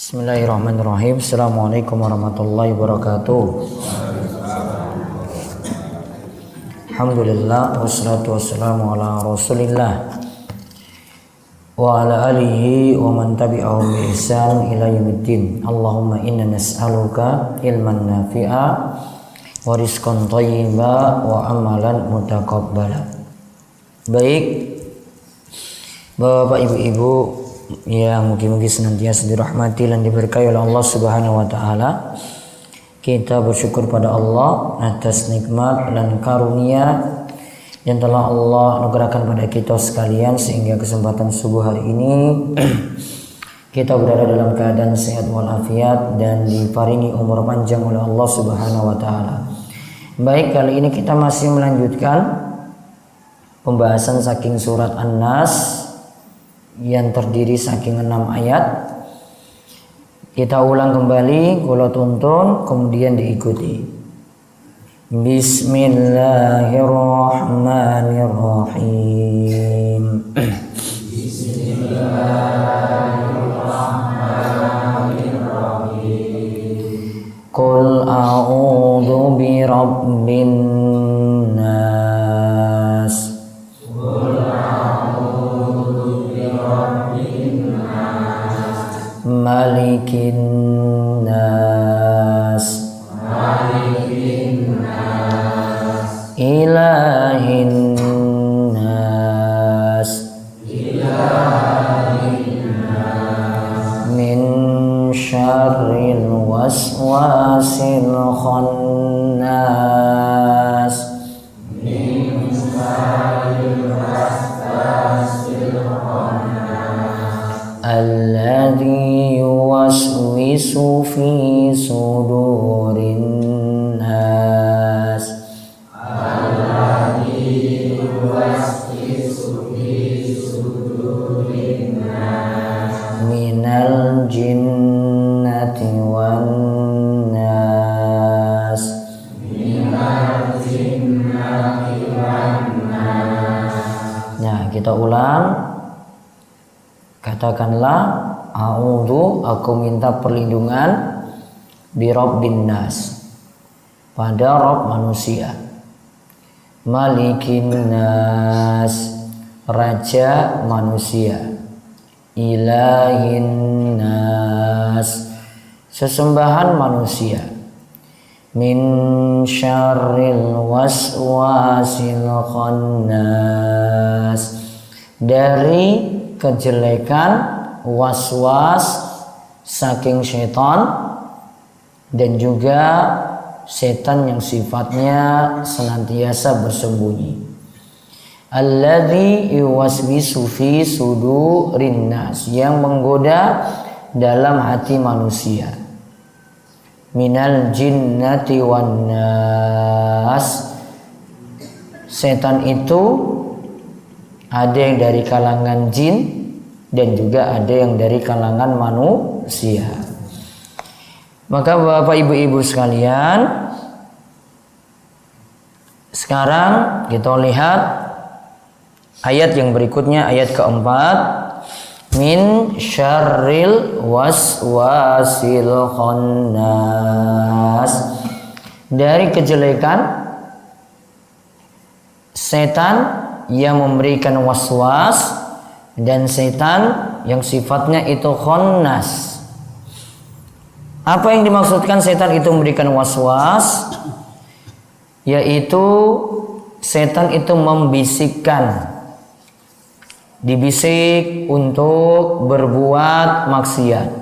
Bismillahirrahmanirrahim. Assalamualaikum warahmatullahi wabarakatuh. Alhamdulillah wassalatu wassalamu ala Rasulillah wa ala alihi wa man tabi'ahum bi ihsan ila yaumiddin. Allahumma inna nas'aluka ilman nafi'a wa rizqan thayyiba wa amalan mutaqabbala. Baik, Bapak Ibu-ibu yang mungkin senantiasa dirahmati dan diberkahi oleh Allah Subhanahu wa taala. Kita bersyukur pada Allah atas nikmat dan karunia yang telah Allah anugerahkan pada kita sekalian sehingga kesempatan subuh hari ini kita berada dalam keadaan sehat walafiat dan diparingi umur panjang oleh Allah Subhanahu wa taala. Baik, kali ini kita masih melanjutkan pembahasan saking surat An-Nas yang terdiri saking 6 ayat. Kita ulang kembali, kula tuntun kemudian diikuti. Bismillahirrahmanirrahim. Bismillahirrahmanirrahim. Qul a'udzu birabbin nas. Malikin nas, ilahin nas, min syarril waswasil khannas, alladzi yuwaswisu fi sudurin nas, minal jinnati wan nas. Nah, kita ulang. Katakanlah, a'udzu, aku minta perlindungan, bi rabbin nas, pada Rabb manusia, malikin nas, raja manusia, ilahin nas, sesembahan manusia, min syarril waswasil khannas, dari kejelekan waswas saking syaitan dan juga setan yang sifatnya senantiasa bersembunyi. Alladzi yuwaswisu fi sudurin nas, yang menggoda dalam hati manusia. Minal jinnati wan nas, setan itu ada yang dari kalangan jin dan juga ada yang dari kalangan manusia. Maka Bapak Ibu-ibu sekalian, sekarang kita lihat ayat yang berikutnya, ayat keempat. Min syarril waswasil khannas, dari kejelekan setan yang memberikan waswas dan setan yang sifatnya itu khannas. Apa yang dimaksudkan setan itu memberikan waswas? Yaitu setan itu membisikkan, dibisik untuk berbuat maksiat.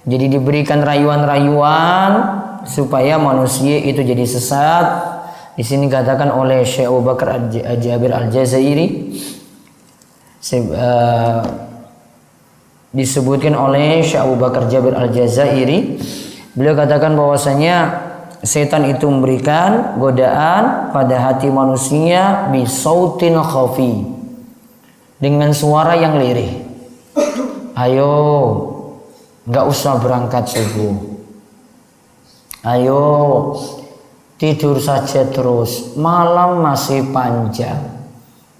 Jadi diberikan rayuan-rayuan supaya manusia itu jadi sesat. Di sini katakan oleh Syekh Abu Bakar Jabir Al-Jazairi, disebutkan oleh Syekh Abu Bakar Jabir Al-Jazairi, beliau katakan bahwasanya setan itu memberikan godaan pada hati manusia bisautin khafi, dengan suara yang lirih. Ayo, nggak usah berangkat subuh. Ayo, tidur saja terus, malam masih panjang.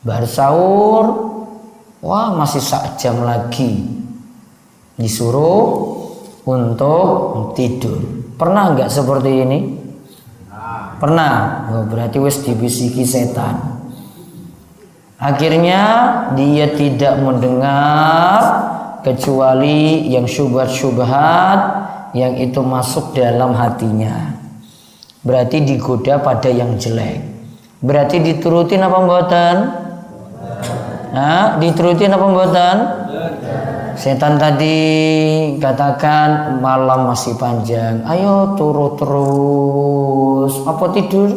Baru sahur, wah masih 1 jam lagi. Disuruh untuk tidur. Pernah nggak seperti ini? Pernah. Oh, berarti wis dibisiki setan. Akhirnya dia tidak mendengar kecuali yang syubhat-syubhat yang itu masuk dalam hatinya. Berarti digoda pada yang jelek. Berarti diturutin apa mboten? Nah, diturutin apa mboten? Setan tadi katakan malam masih panjang, ayo turu terus. Apa tidur?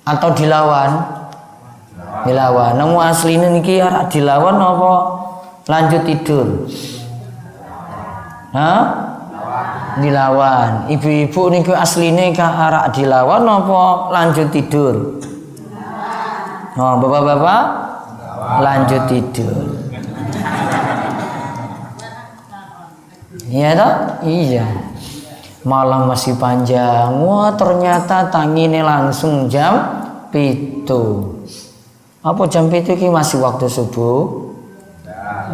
Atau dilawan? Dilawan. Namun aslinya niki arek dilawan apa lanjut tidur? Hah? Dilawan. Ibu-ibu niku aslinya arek dilawan apa lanjut tidur? Oh, bapak-bapak lanjut tidur. Iya toh? Iya. Malam masih panjang. Wah, ternyata tangine langsung jam 7. Apa jam 7 ki masih waktu subuh?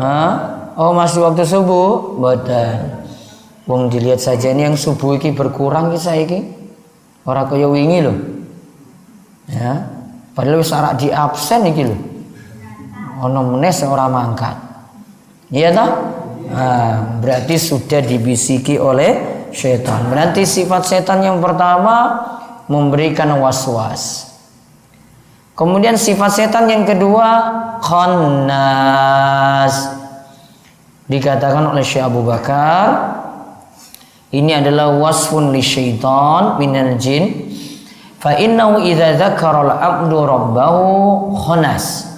Hah? Oh, masih waktu subuh? Mboten. Wong dilihat saja ini yang subuh iki berkurang ki saiki. Ora kaya wingi lho. Ya. Padahal wis arak di absen iki lho. Ono meneh sing ora mangkat. Iya toh? Nah, berarti sudah dibisiki oleh setan. Berarti sifat setan yang pertama memberikan was-was. Kemudian sifat setan yang kedua khannas. Dikatakan oleh Syekh Abu Bakar, ini adalah wasfun li syaitan minal jin. Fa innahu idza dzakara al-'abdu rabbahu khanas.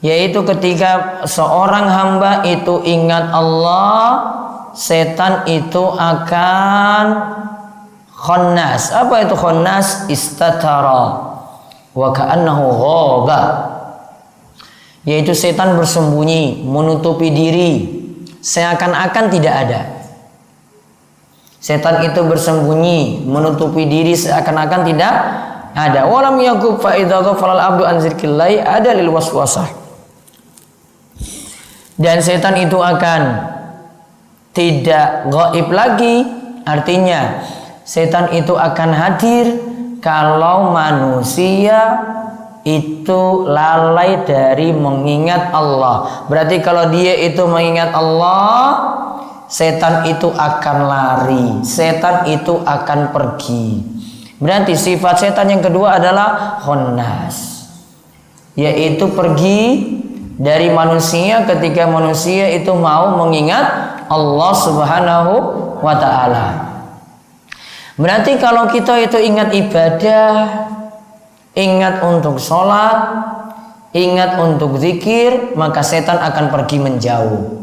Yaitu ketika seorang hamba itu ingat Allah, setan itu akan khannas. Apa itu khannas? Istatara wa ka'annahu ghaba. Yaitu setan bersembunyi, menutupi diri, seakan-akan tidak ada. Setan itu bersembunyi, menutupi diri seakan-akan tidak ada. Walam yaqub fa idza ghafala al-'abdu an dzikrillah ada lil waswasah. Dan setan itu akan tidak gaib lagi. Artinya setan itu akan hadir kalau manusia itu lalai dari mengingat Allah. Berarti kalau dia itu mengingat Allah, setan itu akan lari, setan itu akan pergi. Berarti sifat setan yang kedua adalah khannas, yaitu pergi dari manusia ketika manusia itu mau mengingat Allah Subhanahu wa ta'ala. Berarti kalau kita itu ingat ibadah, ingat untuk sholat, ingat untuk zikir, maka setan akan pergi menjauh.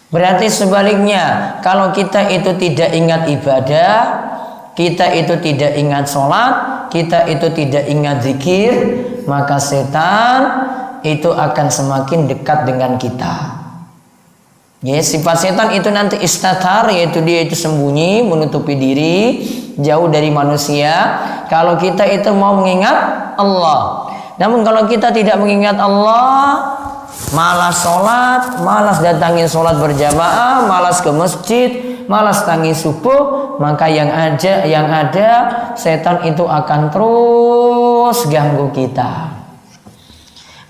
Berarti sebaliknya, kalau kita itu tidak ingat ibadah, kita itu tidak ingat sholat, kita itu tidak ingat zikir, maka setan itu akan semakin dekat dengan kita. Ya, sifat setan itu nanti istatar, yaitu dia itu sembunyi, menutupi diri, jauh dari manusia. Kalau kita itu mau mengingat Allah. Namun kalau kita tidak mengingat Allah, malas sholat, malas datangin sholat berjamaah, malas ke masjid, malas tangi subuh, maka yang ada setan itu akan terus ganggu kita.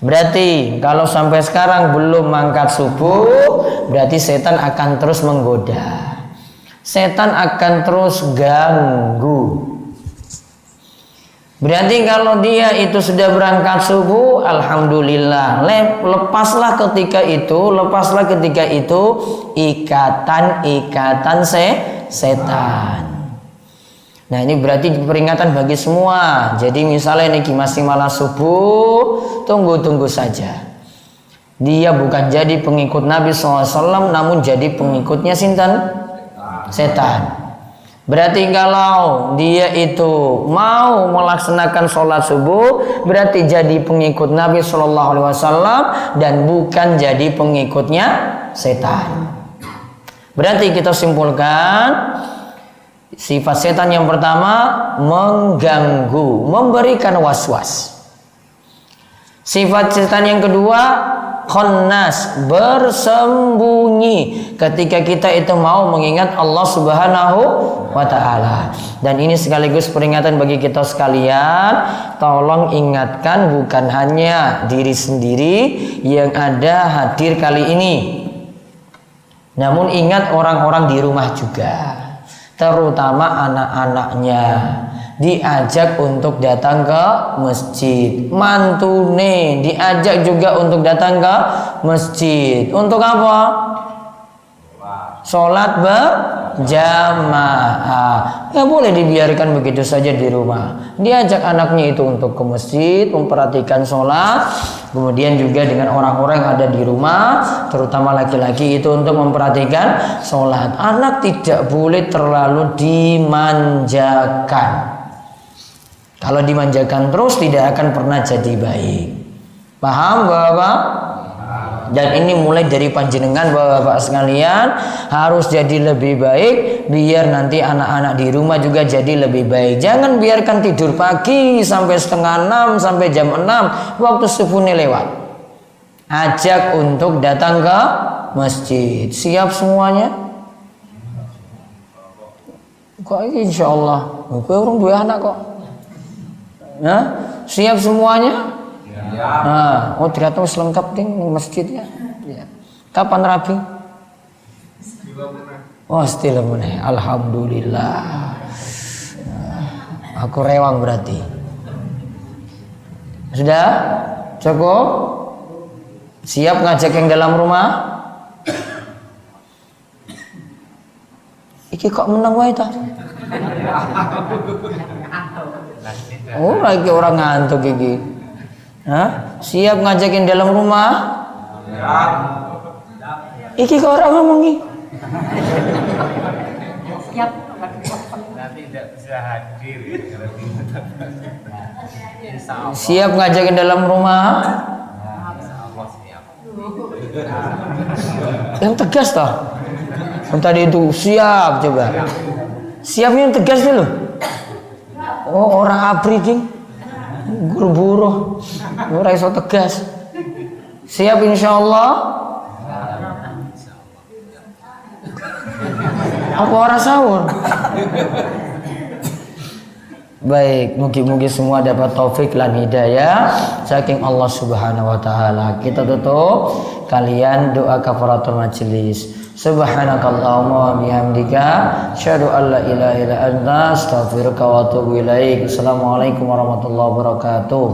Berarti kalau sampai sekarang belum mangkat subuh, berarti setan akan terus menggoda. Setan akan terus ganggu. Berarti kalau dia itu sudah berangkat subuh, alhamdulillah, lepaslah ketika itu ikatan setan. Nah, ini berarti peringatan bagi semua. Jadi misalnya ini masih malam subuh, tunggu saja. Dia bukan jadi pengikut Nabi SAW, namun jadi pengikutnya setan. Berarti kalau dia itu mau melaksanakan sholat subuh, berarti jadi pengikut Nabi SAW dan bukan jadi pengikutnya setan. Berarti kita simpulkan, sifat setan yang pertama mengganggu, memberikan was-was. Sifat setan yang kedua Khannas, bersembunyi ketika kita itu mau mengingat Allah Subhanahu wa taala. Dan ini sekaligus peringatan bagi kita sekalian, tolong ingatkan bukan hanya diri sendiri yang ada hadir kali ini, namun ingat orang-orang di rumah juga, terutama anak-anaknya, diajak untuk datang ke masjid. Mantune diajak juga untuk datang ke masjid. Untuk apa? Sholat berjamaah. Ya boleh dibiarkan begitu saja di rumah. Diajak anaknya itu untuk ke masjid, memperhatikan sholat. Kemudian juga dengan orang-orang yang ada di rumah, terutama laki-laki itu untuk memperhatikan sholat. Anak tidak boleh terlalu dimanjakan. Kalau dimanjakan terus tidak akan pernah jadi baik. Paham Bapak? Dan ini mulai dari panjenengan Bapak-bapak sekalian harus jadi lebih baik, biar nanti anak-anak di rumah juga jadi lebih baik. Jangan biarkan tidur pagi sampai 5:30 sampai jam 6 waktu subuhnya lewat. Ajak untuk datang ke masjid. Siap semuanya? Kok ini insya Allah gue orang dua anak kok. Nah, siap semuanya? Nah, oh ternyata lengkap ding masjid ya. Kapan rabi? Oh still meneh. Alhamdulillah. Aku rewang berarti. Sudah? Cukup? Siap ngajak yang dalam rumah? Iki kok menang wae ta? Oh, lagi orang ngantuk iki. Hah? Siap ngajakin dalam rumah? Iki kok orang ngomong iki? Siap. Nanti tidak bisa hadir. Siap ngajakin dalam rumah? Allah siap. Yang tegas toh? Yang tadi itu siap coba. Siapnya yang tegas dulu. Oh, orang abri ding. Buru-buru, ora iso tegas. Siap insyaallah. Apa ora sahur? Baik, mugi-mugi semua dapat taufik dan hidayah saking Allah Subhanahu wa taala. Kita tutup kalian doa kafaratul majelis. Subhanakallahumma wa bihamdika asyhadu an la ilaha illa anta astaghfiruka wa atubu ilaik. Assalamualaikum warahmatullahi wabarakatuh.